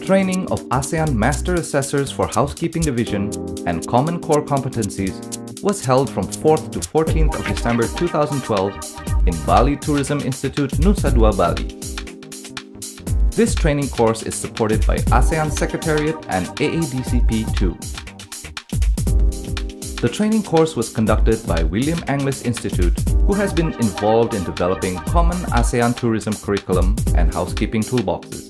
Training of ASEAN Master Assessors for Housekeeping Division and Common Core Competencies was held from 4th to 14th of December 2012 in Bali Tourism Institute, Nusa Dua, Bali. This training course is supported by ASEAN Secretariat and AADCP-2. The training course was conducted by William Anglis Institute, who has been involved in developing common ASEAN tourism curriculum and housekeeping toolboxes.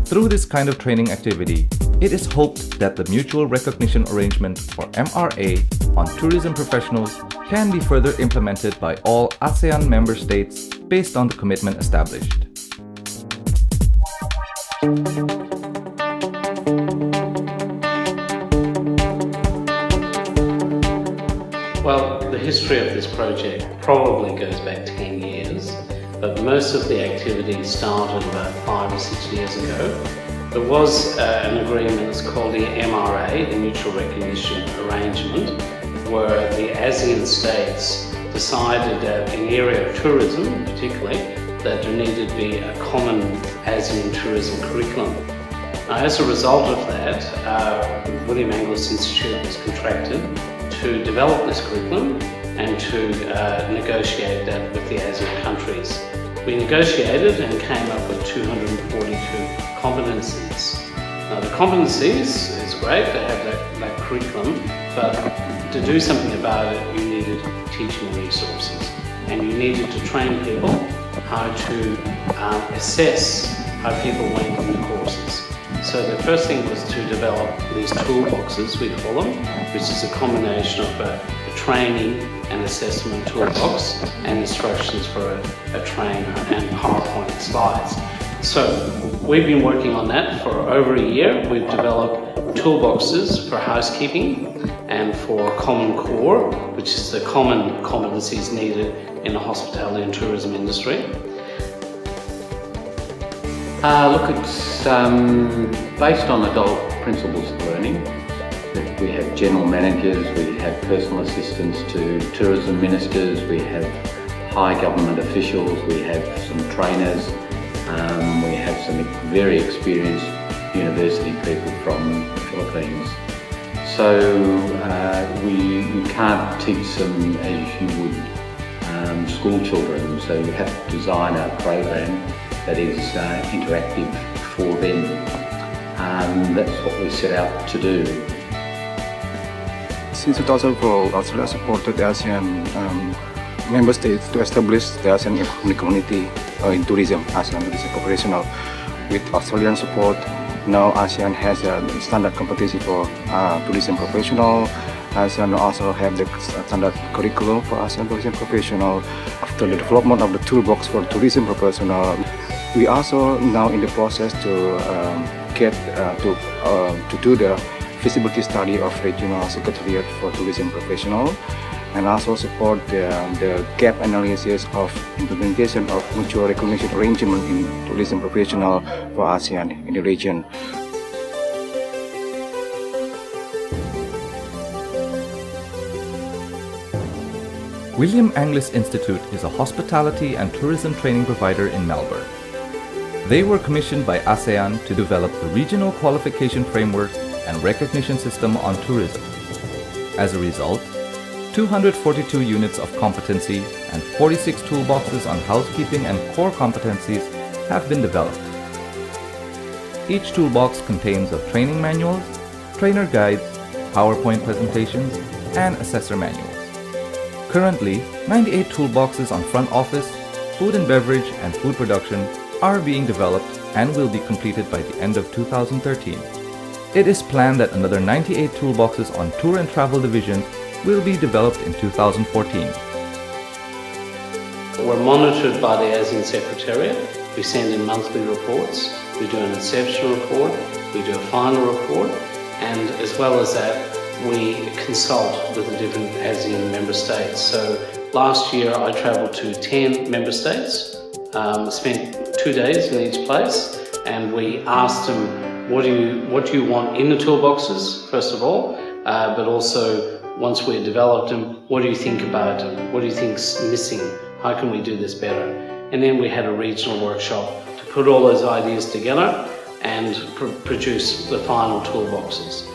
Through this kind of training activity, it is hoped that the mutual recognition arrangement for MRA on tourism professionals can be further implemented by all ASEAN member states based on the commitment established. Well, the history of this project probably goes back 10 years, but most of the activity started about 5 or 6 years ago. There was an agreement, it's called the MRA, the Mutual Recognition Arrangement, where the ASEAN states decided that in the area of tourism particularly, that there needed to be a common ASEAN tourism curriculum. Now, as a result of that, William Anglis Institute was contracted to develop this curriculum and to negotiate that with the ASEAN countries. We negotiated and came up with 242 competencies. Now, the competencies is great to have that curriculum, but to do something about it, you needed teaching resources, and you needed to train people how to assess how people went in the courses. So the first thing was to develop these toolboxes, we call them, which is a combination of a training and assessment toolbox and instructions for a trainer and PowerPoint slides. So we've been working on that for over a year. We've developed toolboxes for housekeeping and for common core, which is the common competencies needed in the hospitality and tourism industry. Look, it's based on adult principles of learning. We have general managers, we have personal assistants to tourism ministers, we have high government officials, we have some trainers, we have some very experienced university people from the Philippines. So you can't teach them as you would school children, so you have to design a program that is interactive for them. That's what we set out to do. Since 2004, Australia supported the ASEAN member states to establish the ASEAN community in tourism, ASEAN Tourism Professional. With Australian support, now ASEAN has a standard competency for tourism professional. ASEAN also have the standard curriculum for ASEAN tourism professional. After the development of the toolbox for tourism professional, we also now in the process to do the feasibility study of regional secretariat for tourism professional, and also support the gap analysis of implementation of mutual recognition arrangement in tourism professional for ASEAN in the region. William Anglis Institute is a hospitality and tourism training provider in Melbourne. They were commissioned by ASEAN to develop the regional qualification framework and recognition system on tourism. As a result, 242 units of competency and 46 toolboxes on housekeeping and core competencies have been developed. Each toolbox contains of training manuals, trainer guides, PowerPoint presentations, and assessor manuals. Currently, 98 toolboxes on front office, food and beverage, and food production are being developed and will be completed by the end of 2013. It is planned that another 98 toolboxes on tour and travel division will be developed in 2014. We're monitored by the ASEAN Secretariat. We send in monthly reports, we do an inception report, we do a final report, and as well as that, we consult with the different ASEAN member states. So last year I travelled to 10 member states, spent 2 days in each place, and we asked them, what do you want in the toolboxes, first of all, but also once we've developed them, what do you think about them? What do you think's missing? How can we do this better? And then we had a regional workshop to put all those ideas together. and produce the final toolboxes.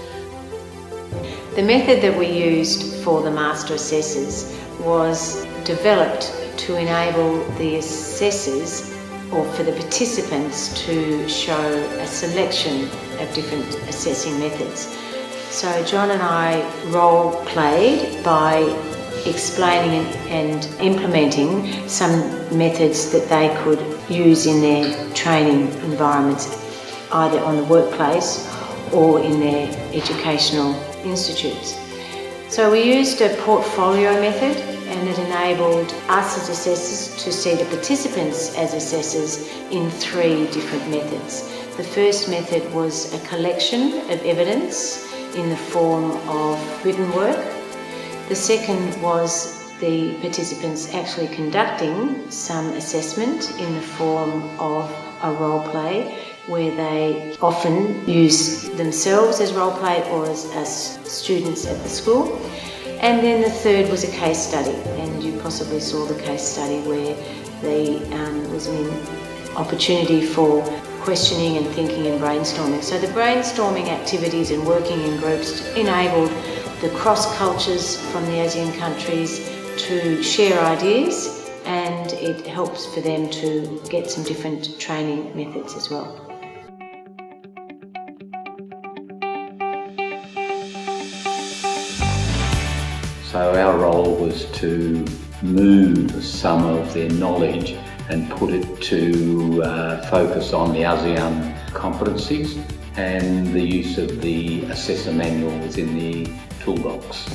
The method that we used for the Master Assessors was developed to enable the assessors or for the participants to show a selection of different assessing methods. So John and I role-played by explaining and implementing some methods that they could use in their training environments, either on the workplace or in their educational institutes. So we used a portfolio method, and it enabled us as assessors to see the participants as assessors in 3 different methods. The first method was a collection of evidence in the form of written work. The second was the participants actually conducting some assessment in the form of a role play, where they often use themselves as role play or as students at the school. And then the third was a case study, and you possibly saw the case study where there was an opportunity for questioning and thinking and brainstorming. So the brainstorming activities and working in groups enabled the cross-cultures from the ASEAN countries to share ideas, and it helps for them to get some different training methods as well. So our role was to move some of their knowledge and put it to focus on the ASEAN competencies and the use of the assessor manual within the toolbox.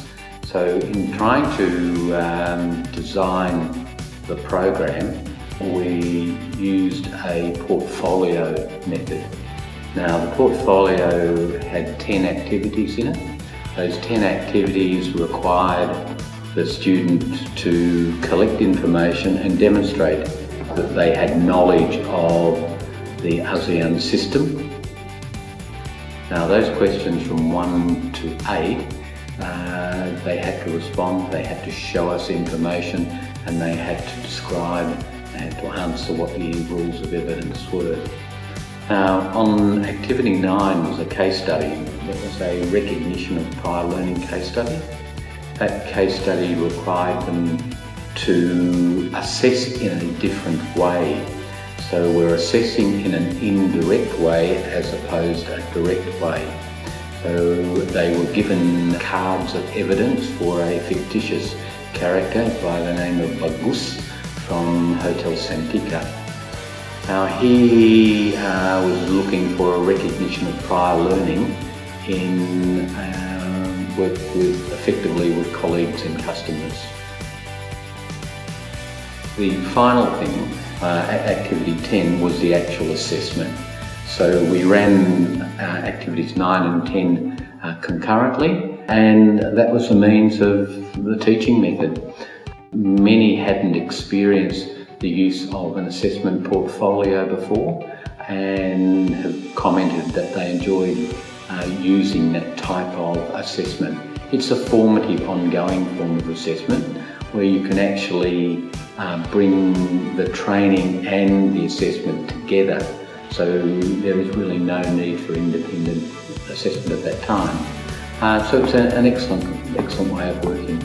So in trying to design the program, we used a portfolio method. Now the portfolio had 10 activities in it. Those 10 activities required the student to collect information and demonstrate that they had knowledge of the ASEAN system. Now those questions from 1 to 8, they had to respond, they had to show us information, and they had to describe, they had to answer what the rules of evidence were. On activity 9 was a case study. It was a recognition of prior learning case study. That case study required them to assess in a different way. So we're assessing in an indirect way as opposed to a direct way. So they were given cards of evidence for a fictitious character by the name of Bagus from Hotel Santika. Now he was looking for a recognition of prior learning in work effectively with colleagues and customers. The final thing, activity 10, was the actual assessment. So we ran activities 9 and 10 concurrently, and that was the means of the teaching method. Many hadn't experienced the use of an assessment portfolio before and have commented that they enjoyed using that type of assessment. It's a formative, ongoing form of assessment where you can actually bring the training and the assessment together. So there is really no need for independent assessment at that time. So it's an excellent way of working.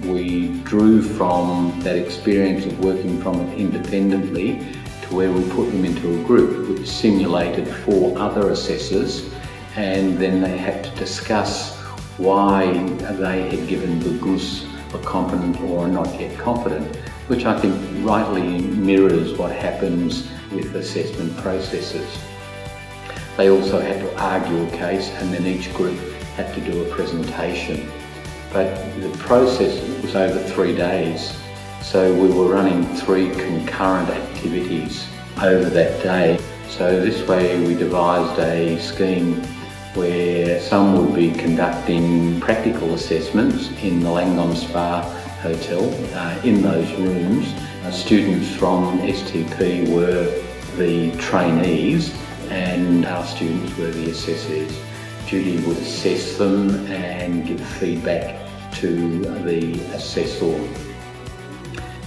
We drew from that experience of working from it independently to where we put them into a group which simulated 4 other assessors, and then they had to discuss why they had given Bagus a competent or not yet competent, which I think rightly mirrors what happens with assessment processes. They also had to argue a case, and then each group had to do a presentation. But the process was over 3 days, so we were running 3 concurrent activities over that day. So this way we devised a scheme where some would be conducting practical assessments in the Langon Spa Hotel in those rooms. Students from STP were the trainees and our students were the assessors. Judy would assess them and give feedback to the assessor.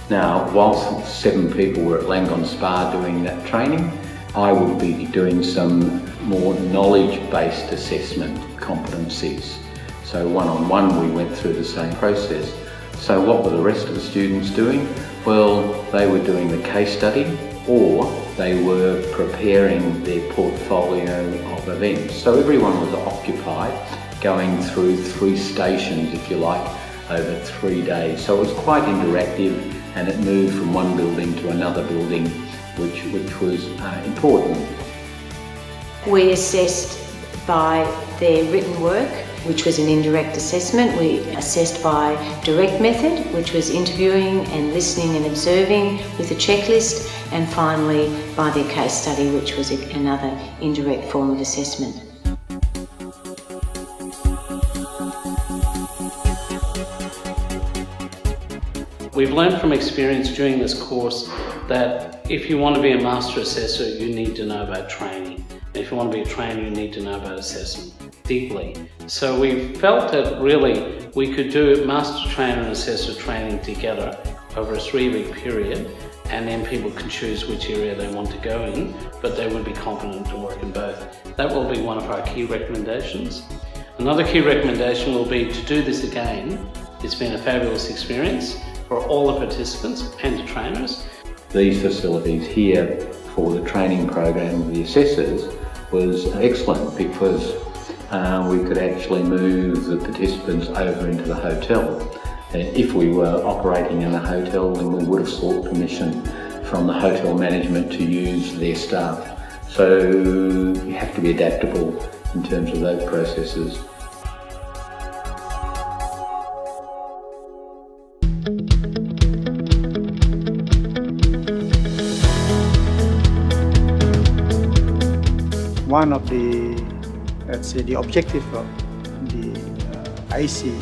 Now, whilst 7 people were at Langon Spa doing that training, I will be doing some more knowledge-based assessment competencies. So one-on-one we went through the same process. So what were the rest of the students doing? Well, they were doing the case study or they were preparing their portfolio of events. So everyone was occupied going through 3 stations, if you like, over 3 days. So it was quite interactive and it moved from one building to another building, which was important. We assessed by their written work, which was an indirect assessment. We assessed by direct method, which was interviewing and listening and observing with a checklist, and finally by their case study, which was another indirect form of assessment. We've learned from experience during this course that if you want to be a master assessor, you need to know about training. And if you want to be a trainer, you need to know about assessment deeply. So we felt that really we could do master trainer and assessor training together over a 3-week period, and then people can choose which area they want to go in, but they would be competent to work in both. That will be one of our key recommendations. Another key recommendation will be to do this again. It's been a fabulous experience for all the participants and the trainers. These facilities here for the training program of the assessors was excellent because we could actually move the participants over into the hotel. If we were operating in a hotel, then we would have sought permission from the hotel management to use their staff. So you have to be adaptable in terms of those processes. One of the, let's say, the objective of the IC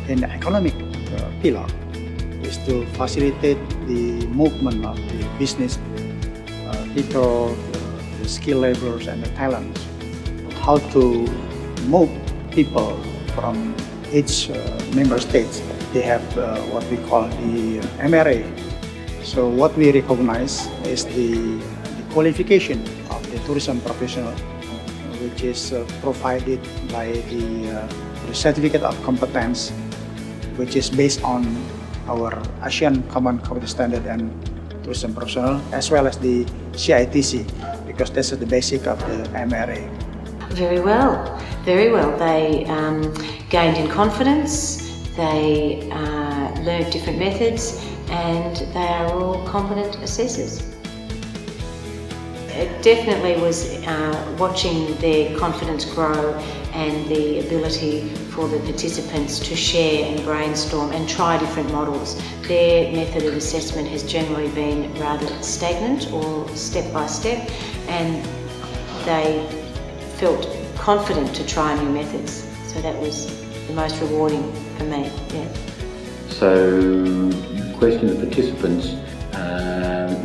in the economic pillar is to facilitate the movement of the business people, the skilled laborers and the talents. How to move people from each member states. They have what we call the MRA. So what we recognize is the qualification of the tourism professional, which is provided by the certificate of competence, which is based on our ASEAN Common Competence Standard and Tourism Professional, as well as the CITC, because this is the basic of the MRA. Very well, very well. They gained in confidence, they learned different methods, and they are all competent assessors. It definitely was watching their confidence grow and the ability for the participants to share and brainstorm and try different models. Their method of assessment has generally been rather stagnant or step by step, and they felt confident to try new methods. So that was the most rewarding for me, yeah. So the question of participants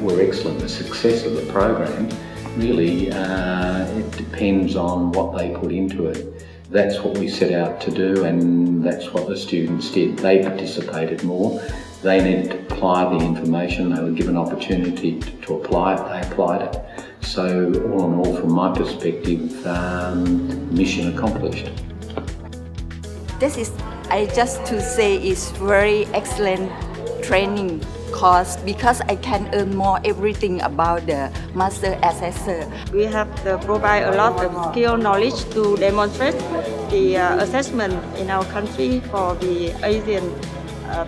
were excellent. The success of the program really it depends on what they put into it. That's what we set out to do, and that's what the students did. They participated more. They needed to apply the information. They were given opportunity to apply it. They applied it. So all in all, from my perspective, mission accomplished. This is, I just to say, is very excellent training course because I can earn more everything about the master assessor. We have to provide a lot of skill knowledge to demonstrate the assessment in our country for the ASEAN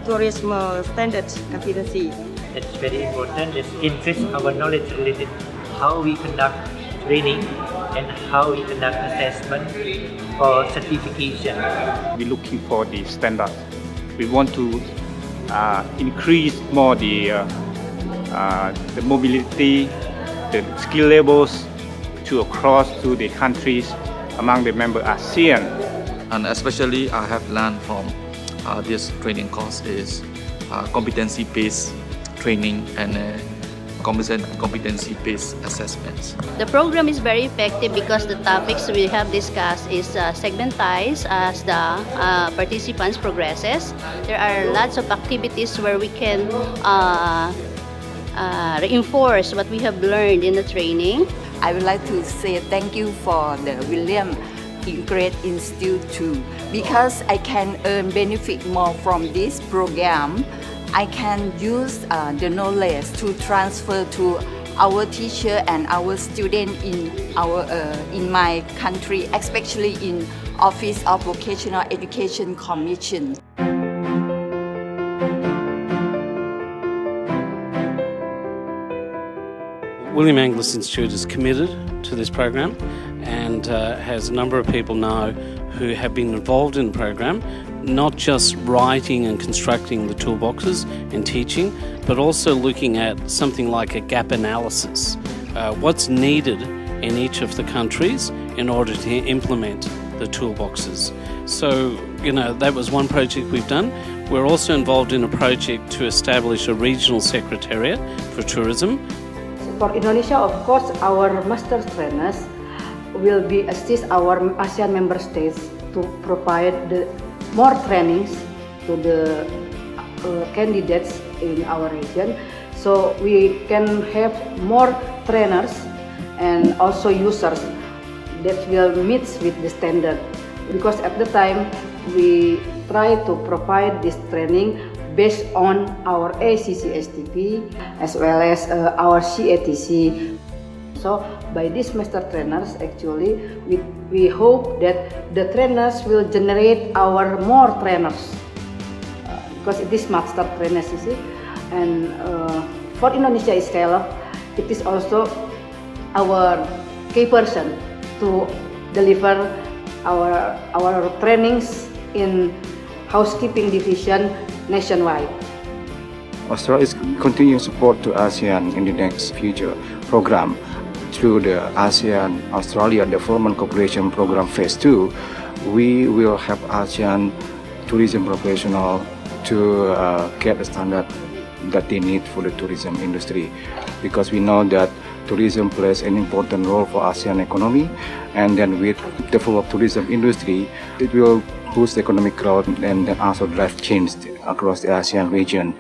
tourism standard competency. It's very important to increase our knowledge related how we conduct training and how we conduct assessment for certification. We're looking for the standard. We want to increase more the mobility, the skill levels to across to the countries among the member ASEAN. And especially I have learned from this training course is competency-based training and competency-based assessments. The program is very effective because the topics we have discussed is segmentized as the participants progresses. There are lots of activities where we can reinforce what we have learned in the training. I would like to say thank you for the William Great Institute too, because I can earn benefit more from this program. I can use the knowledge to transfer to our teacher and our student in my country, especially in Office of Vocational Education Commission. William Angliss Institute is committed to this program and has a number of people now who have been involved in the program, not just writing and constructing the toolboxes and teaching, but also looking at something like a gap analysis. What's needed in each of the countries in order to implement the toolboxes. So, that was one project we've done. We're also involved in a project to establish a regional secretariat for tourism. For Indonesia, of course, our master trainers will assist our ASEAN member states to provide more trainings to the candidates in our region, so we can have more trainers and also users that will meet with the standard. Because at the time we try to provide this training based on our ACC STP as well as our CATC. So by these master trainers, actually, we hope that the trainers will generate our more trainers because it is master trainers, you see. And for Indonesia itself, it is also our key person to deliver our trainings in housekeeping division nationwide. Australia's continuing support to ASEAN in the next future program through the ASEAN Australia Development Cooperation Program Phase 2, we will help ASEAN tourism professional to get the standard that they need for the tourism industry, because we know that tourism plays an important role for ASEAN economy, and then with developed tourism industry, it will boost economic growth and then also drive change across the ASEAN region.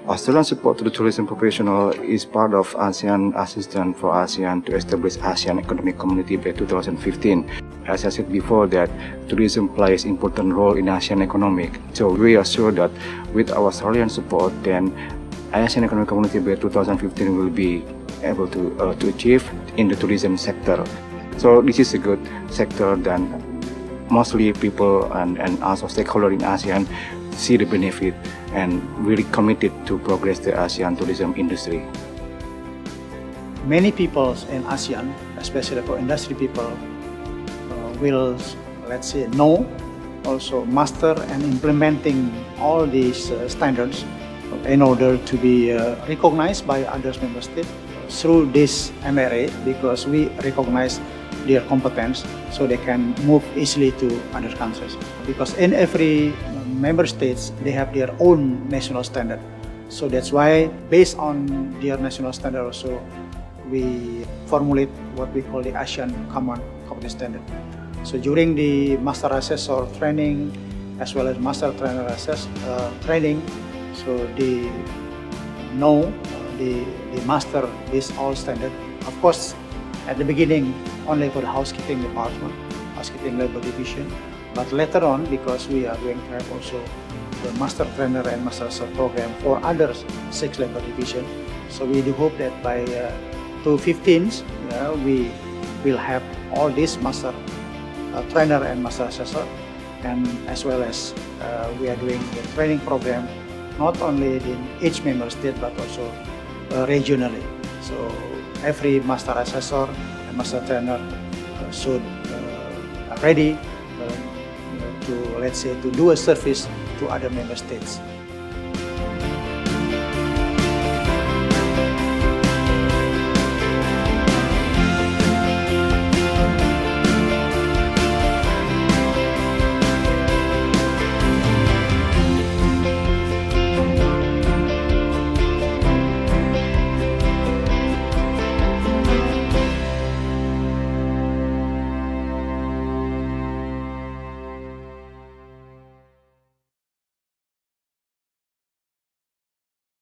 Australian support to the tourism professional is part of ASEAN Assistance for ASEAN to establish ASEAN Economic Community by 2015. As I said before, that tourism plays an important role in ASEAN economic. So we are sure that with our Australian support, then ASEAN Economic Community by 2015 will be able to achieve in the tourism sector. So this is a good sector that mostly people and also stakeholders in ASEAN see the benefit and really committed to progress the ASEAN tourism industry. Many people in ASEAN, especially for industry people, will, let's say, know, also master and implementing all these standards in order to be recognized by other member states through this MRA, because we recognize their competence so they can move easily to other countries. Because in every member states, they have their own national standard. So that's why, based on their national standard also, we formulate what we call the ASEAN Common Competence Standard. So during the Master Assessor training, as well as Master Trainer training, so they know, they master this all standard. Of course, at the beginning, only for the housekeeping department, housekeeping labor division. But later on, because we are going to have also the Master Trainer and Master Assessor program for other 6 labor division. So we do hope that by 2015, we will have all these Master Trainer and Master Assessor, and as well as we are doing the training program not only in each member state but also regionally. So every Master Assessor and Master Trainer should ready to, let's say, to do a service to other member states.